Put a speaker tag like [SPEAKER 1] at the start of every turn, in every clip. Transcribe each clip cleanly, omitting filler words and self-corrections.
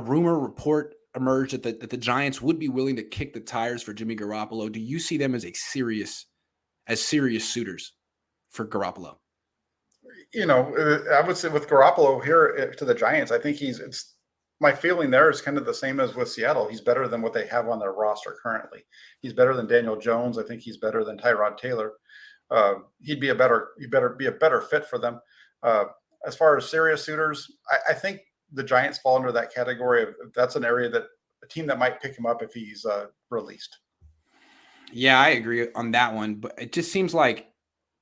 [SPEAKER 1] rumor report emerged that the Giants would be willing to kick the tires for Jimmy Garoppolo. Do you see them as serious suitors for Garoppolo?
[SPEAKER 2] I would say with Garoppolo here to the Giants, I think it's my feeling there is kind of the same as with Seattle. He's better than what they have on their roster currently. He's better than Daniel Jones. I think he's better than Tyrod Taylor. He'd be a better fit for them. As far as serious suitors, I think the Giants fall under that category of that's an area that a team that might pick him up if he's released.
[SPEAKER 1] Yeah, I agree on that one, but it just seems like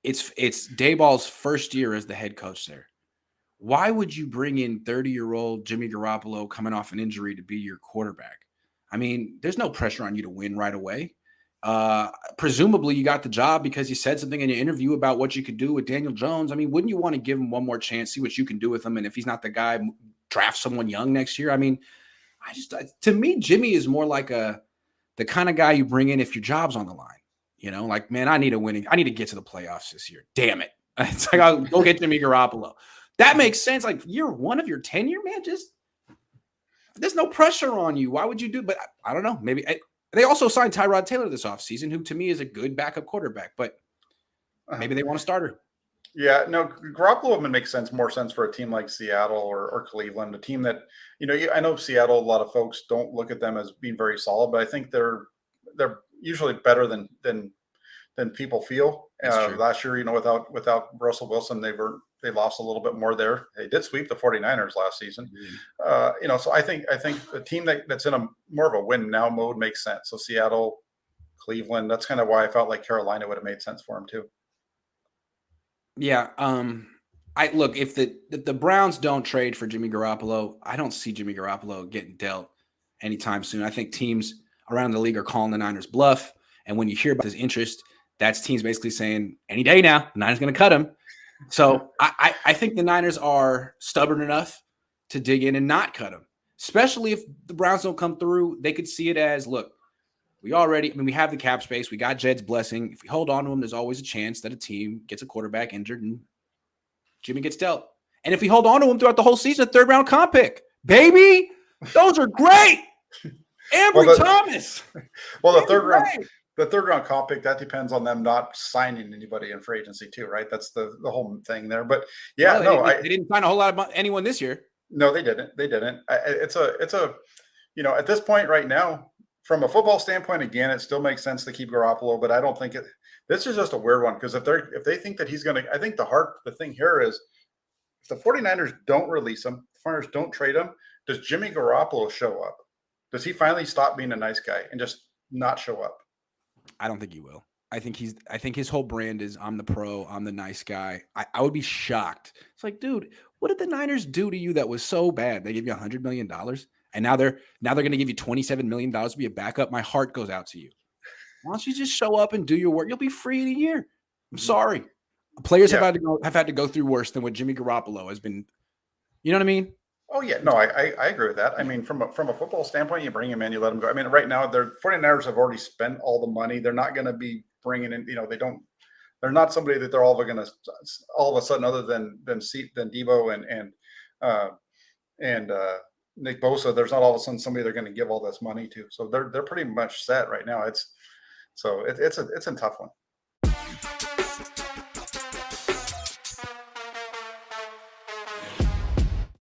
[SPEAKER 1] it's Dayball's first year as the head coach there. Why would you bring in 30-year-old Jimmy Garoppolo coming off an injury to be your quarterback? I mean, there's no pressure on you to win right away. Presumably you got the job because you said something in your interview about what you could do with Daniel Jones. I mean, wouldn't you want to give him one more chance, see what you can do with him? And if he's not the guy, draft someone young next year. I mean, to me, Jimmy is more like the kind of guy you bring in if your job's on the line. Like, man, I need to get to the playoffs this year. Damn it. It's like, I'll go get Jimmy Garoppolo. That makes sense. Like, year one of your tenure, man, there's no pressure on you. Why would you do? But I don't know. Maybe they also signed Tyrod Taylor this offseason, who to me is a good backup quarterback, but maybe they want a starter.
[SPEAKER 2] Yeah, no, Garoppolo would make more sense for a team like Seattle or Cleveland, a team that, I know Seattle, a lot of folks don't look at them as being very solid, but I think they're usually better than people feel. Last year, without Russell Wilson, they lost a little bit more there. They did sweep the 49ers last season. So I think a team that's in a more of a win now mode makes sense. So Seattle, Cleveland, that's kind of why I felt like Carolina would have made sense for him too.
[SPEAKER 1] Yeah. I look, if the Browns don't trade for Jimmy Garoppolo, I don't see Jimmy Garoppolo getting dealt anytime soon. I think teams around the league are calling the Niners bluff. And when you hear about his interest, that's teams basically saying any day now, the Niners going to cut him. So I think the Niners are stubborn enough to dig in and not cut him, especially if the Browns don't come through. They could see it as, look, we have the cap space. We got Jed's blessing. If we hold on to him, there's always a chance that a team gets a quarterback injured and Jimmy gets dealt. And if we hold on to him throughout the whole season, a third-round comp pick. Baby, those are great. Ambry Thomas.
[SPEAKER 2] Well, the third round comp pick, that depends on them not signing anybody in free agency too, right? That's the whole thing there. But yeah,
[SPEAKER 1] they didn't sign a whole lot of anyone this year.
[SPEAKER 2] No, they didn't. It's a at this point right now, from a football standpoint, again, it still makes sense to keep Garoppolo, but I don't think this is just a weird one because if they think that he's going to, I think the thing here is if the 49ers don't release him, the 49ers don't trade him, does Jimmy Garoppolo show up? Does he finally stop being a nice guy and just not show up?
[SPEAKER 1] I don't think he will. I think his whole brand is I'm the pro, I'm the nice guy. I would be shocked. It's like, dude, what did the Niners do to you that was so bad? They gave you $100 million and now they're going to give you $27 million to be a backup. My heart goes out to you. Why don't you just show up and do your work? You'll be free in a year. I'm sorry. Players have had to go through worse than what Jimmy Garoppolo has been. You know what I mean?
[SPEAKER 2] Oh, yeah. No, I agree with that. I mean, from a football standpoint, you bring him in, you let him go. I mean, right now, the 49ers have already spent all the money. They're not going to be bringing in, they're not somebody that they're all of a sudden, other than Debo and Nick Bosa, there's not all of a sudden somebody they're going to give all this money to. So they're pretty much set right now. It's a tough one.